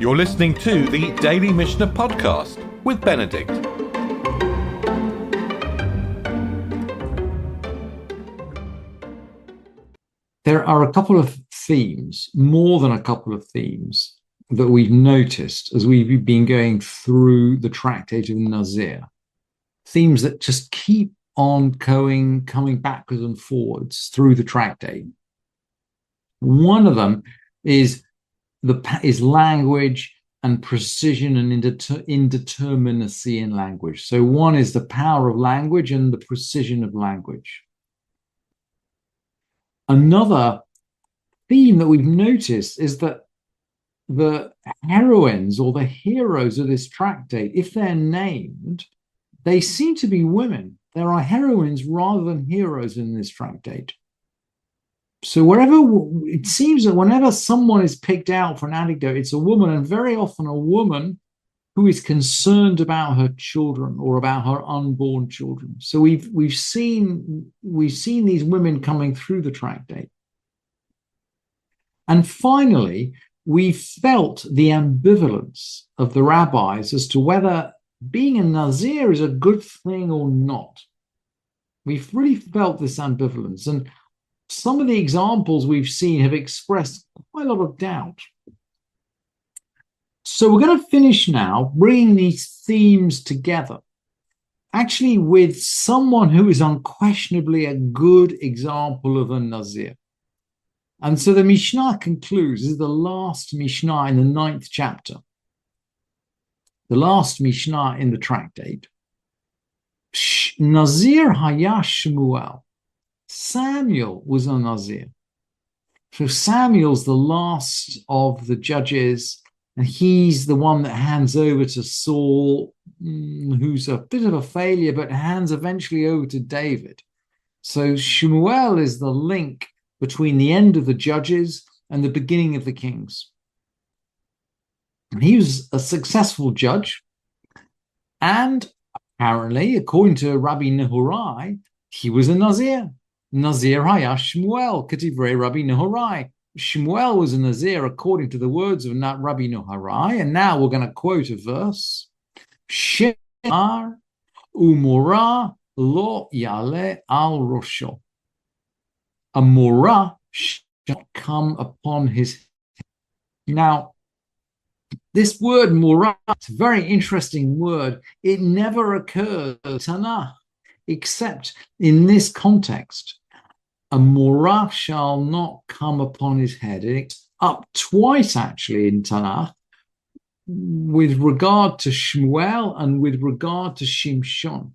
You're listening to the Daily Mishnah Podcast with Benedict. There are a couple of themes, more than a couple of themes, that we've noticed as we've been going through the tractate of Nazir. Themes that just keep on coming backwards and forwards through the tractate. One of them is language and precision and indeterminacy in language. So one is the power of language and the precision of language. Another theme that we've noticed is that the heroines or the heroes of this tractate, if they're named, they seem to be women. There are heroines rather than heroes in this tractate. So it seems that whenever someone is picked out for an anecdote, it's a woman, and very often a woman who is concerned about her children or about her unborn children. So we've seen these women coming through the tractate. And finally, we felt the ambivalence of the rabbis as to whether being a Nazir is a good thing or not. We've really felt this ambivalence, and some of the examples we've seen have expressed quite a lot of doubt. So we're going to finish now bringing these themes together, actually with someone who is unquestionably a good example of a Nazir. And so the Mishnah concludes, this is the last Mishnah in the 9th chapter, the last Mishnah in the tractate. Nazir haya Shmuel. Samuel was a Nazir. So Samuel's the last of the judges, and he's the one that hands over to Saul, who's a bit of a failure, but hands eventually over to David. So Shmuel is the link between the end of the judges and the beginning of the kings. And he was a successful judge, and apparently, according to Rabbi Nehorai, he was a Nazir. Nazir haya Shmuel, ketivrei Rabbi Nehorai. Shmuel was a Nazir according to the words of Rabbi Nehorai. And now we're going to quote a verse. Shemar umora lo yale al rosho. A morah shall come upon his head. Now, this word morah, it's a very interesting word. It never occurs in Tanakh, except in this context. A morah shall not come upon his head. It's up twice, actually, in Tanakh, with regard to Shmuel and with regard to Shimshon.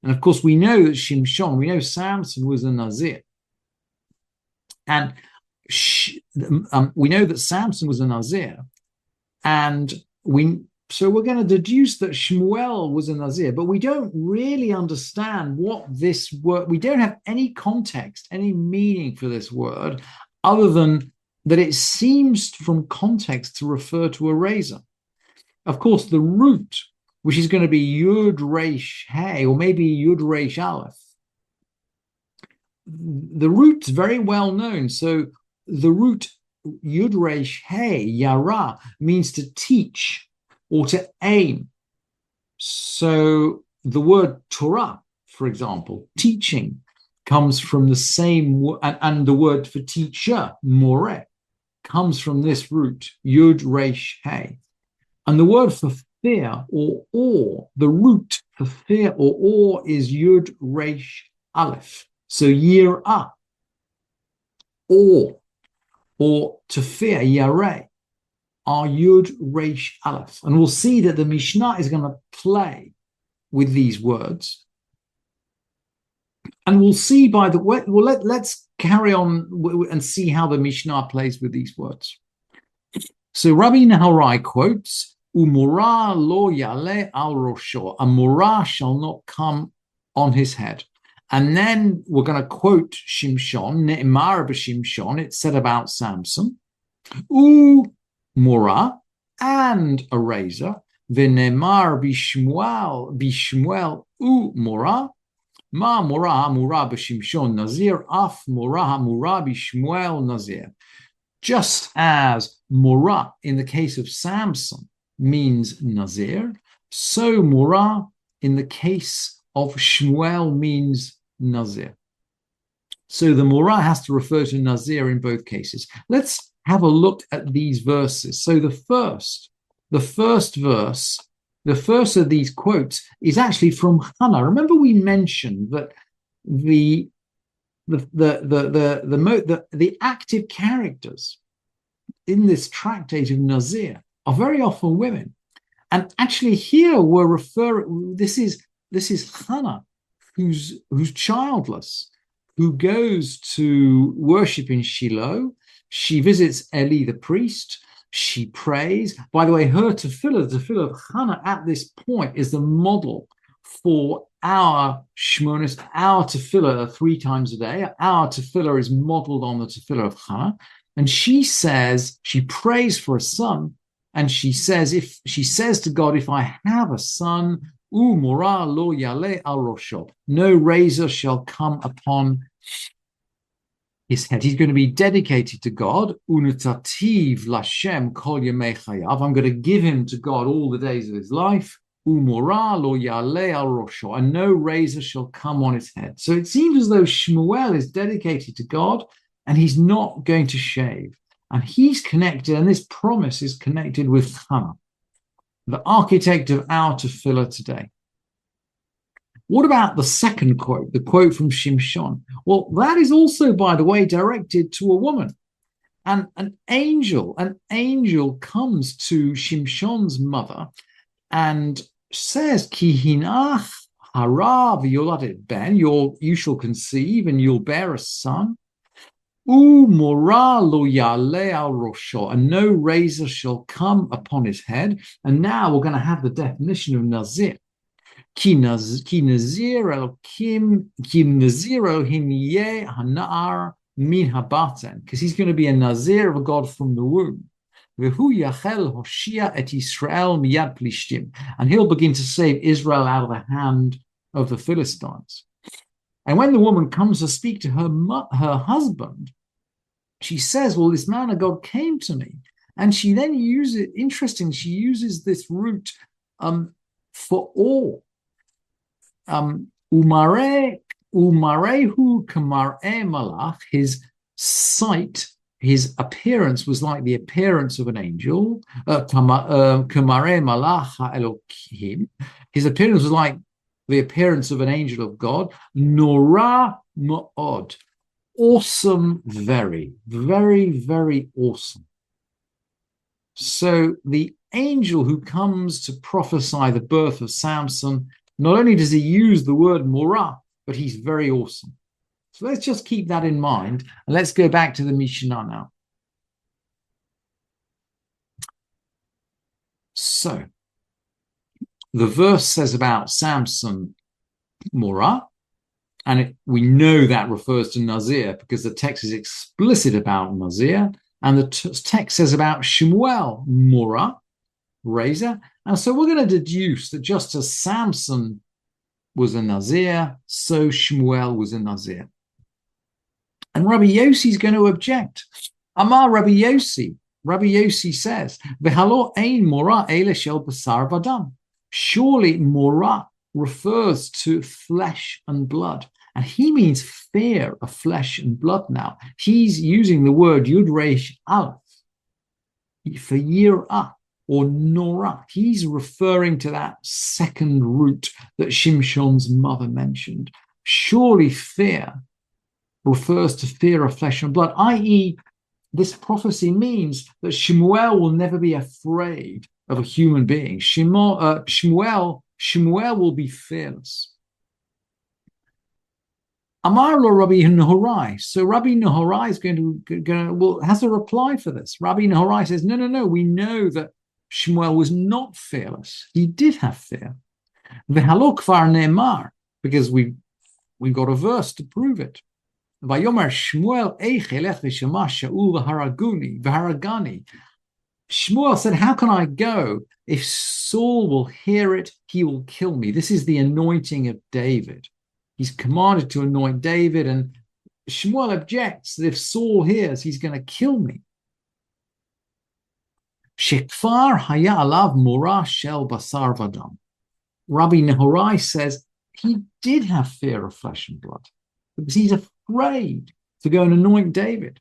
And of course, we know that Samson was a Nazir. And we know that Samson was a Nazir. And so we're going to deduce that Shmuel was a Nazir, but we don't really understand what this word, we don't have any context, any meaning for this word, other than that it seems from context to refer to a razor. Of course, the root, which is going to be Yud Resh He, or maybe Yud Resh Aleph, the root's very well known. So the root Yud Resh He, Yara, means to teach or to aim. So the word Torah, for example, teaching, comes from the same, and the word for teacher, Moreh, comes from this root, Yud Resh He. And the word for fear or awe, the root for fear or awe is Yud Resh Aleph. So Yirah, awe, or to fear, Yareh, are Yud Resh Aleph. And we'll see that the Mishnah is going to play with these words. And we'll see by the way, let's carry on and see how the Mishnah plays with these words. So Rabbi Nehorai quotes, Umorah lo yale al rosho. A morah shall not come on his head. And then we're going to quote Shimshon, Ne'emar b'Shimshon, it's said about Samson, morah, and a razor, v'ne'emar b'Shmuel, morah, ma morah b'Shimshon Nazir, af morah b'Shmuel Nazir. Just as Morah in the case of Samson means Nazir, so Morah in the case of Shmuel means Nazir. So the Morah has to refer to Nazir in both cases. Let's have a look at these verses. So the first verse, the first of these quotes is actually from Hannah. Remember we mentioned that the active characters in this tractate of Nazir are very often women. And actually here we're referring, this is Hannah, who's childless, who goes to worship in Shiloh. She visits Eli the priest. She prays. By the way, her tefillah, the tefillah of Hannah at this point is the model for our shmonis, our tefillah 3 times a day. Our tefillah is modeled on the tefillah of Hannah. And she says, she prays for a son. And she says to God, if I have a son, Morah lo yale al rosho, no razor shall come upon his head. He's going to be dedicated to God. Unutativ lashem kol yemei chayav. I'm going to give him to God all the days of his life. Morah lo yale al rosho, and no razor shall come on his head. So it seems as though Shmuel is dedicated to God, and he's not going to shave. And he's connected, and this promise is connected with Hannah, the architect of our tefillah today. What about the second quote, the quote from Shimshon? Well, that is also, by the way, directed to a woman. And an angel comes to Shimshon's mother and says, Ki hinach hara v'yoladet ben, you shall conceive and you'll bear a son. Morah lo yale al rosho, and no razor shall come upon his head. And now we're going to have the definition of Nazir. Ki Nazir Elokim, ki Naziro hinye hanar min habaten, because he's going to be a Nazir of a God from the womb. V'hu yachel hoshia et Yisrael miyad plishtim, and he'll begin to save Israel out of the hand of the Philistines. And when the woman comes to speak to her husband, she says, well, this man of God came to me. And she then uses, interesting, she uses this root for all. Umarehu kamar'e malach, his sight, his appearance was like the appearance of an angel. Kamar'e malach ha'elokim, his appearance was like the appearance of an angel of God. Nora ma'od, awesome, very, very, very awesome. So the angel who comes to prophesy the birth of Samson, not only does he use the word morah, but he's very awesome. So let's just keep that in mind, and let's go back to the Mishnah now. So the verse says about Samson, morah, and we know that refers to Nazir because the text is explicit about Nazir, and the text says about Shmuel, morah, razor. And so we're going to deduce that just as Samson was a Nazir, so Shmuel was a Nazir. And Rabbi Yossi is going to object. Amar Rabbi Yossi. Rabbi Yossi says, "V'halo ein morah ele shel basar v'adam." Surely morah refers to flesh and blood, and he means fear of flesh and blood. Now he's using the word yud resh aleph for yirah or norah. He's referring to that second root that Shimshon's mother mentioned. Surely fear refers to fear of flesh and blood, i.e., this prophecy means that Shmuel will never be afraid of a human being. Shmuel will be fearless. Amar lo Rabbi Nehorai. So Rabbi Nehorai is has a reply for this. Rabbi Nehorai says, no, we know that Shmuel was not fearless. He did have fear. V'halo kvar ne'emar, because we've got a verse to prove it. Vayomer Shmuel eich elech v'shema Shaul v'haragani. Shmuel said, how can I go? If Saul will hear it, he will kill me. This is the anointing of David. He's commanded to anoint David, and Shmuel objects that if Saul hears, he's going to kill me. Shekfar haya alav mora shel basar vadam. Rabbi Nehorai says he did have fear of flesh and blood because he's afraid to go and anoint David.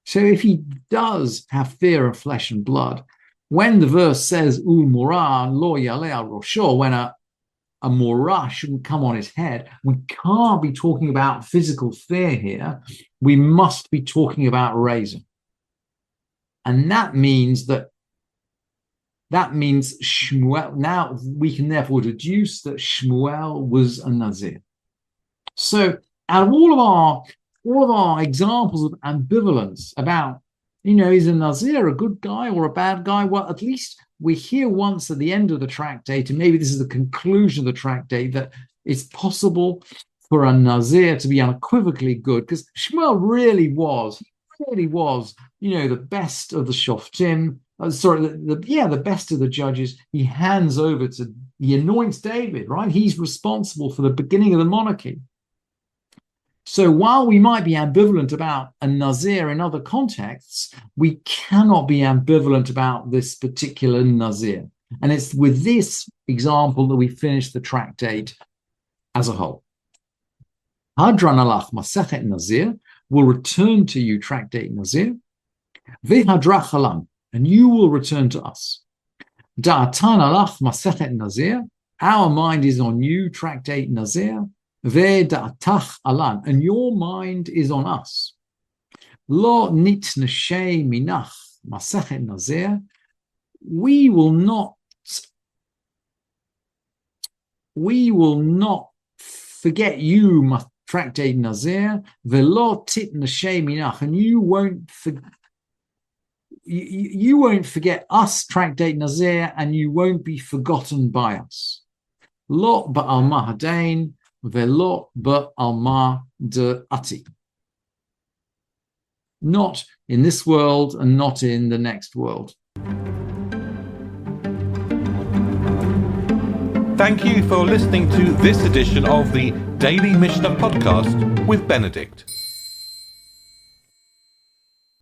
So if he does have fear of flesh and blood, when the verse says, U mora lo yale al rosho, when a morah shouldn't come on his head, we can't be talking about physical fear here. We must be talking about razor. And that means Shmuel, now we can therefore deduce that Shmuel was a Nazir. So out of all of our examples of ambivalence about, is a Nazir a good guy or a bad guy? Well, at least we hear once at the end of the tractate, and maybe this is the conclusion of the tractate, that it's possible for a Nazir to be unequivocally good, because Shmuel really was, the best of the Shoftim. The best of the judges. He anoints David, right? He's responsible for the beginning of the monarchy. So while we might be ambivalent about a Nazir in other contexts, we cannot be ambivalent about this particular Nazir. And it's with this example that we finish the tractate as a whole. Hadran alach Masechet Nazir will return to you, tractate Nazir. Vehadrach halam, and you will return to us. Da'atan alach Masechet Nazir, our mind is on you, tractate Nazir. Ve'da'atach alan, and your mind is on us. Lo nitnashei minach Masechet Nazir, we will not forget you, tractate Nazir. Ve'lo titnashei minach, and you won't forget us, tractate Nazir, and you won't be forgotten by us. Lo ba'alma hadain, velo ba'alma de'ati. Not in this world and not in the next world. Thank you for listening to this edition of the Daily Mishnah Podcast with Benedict.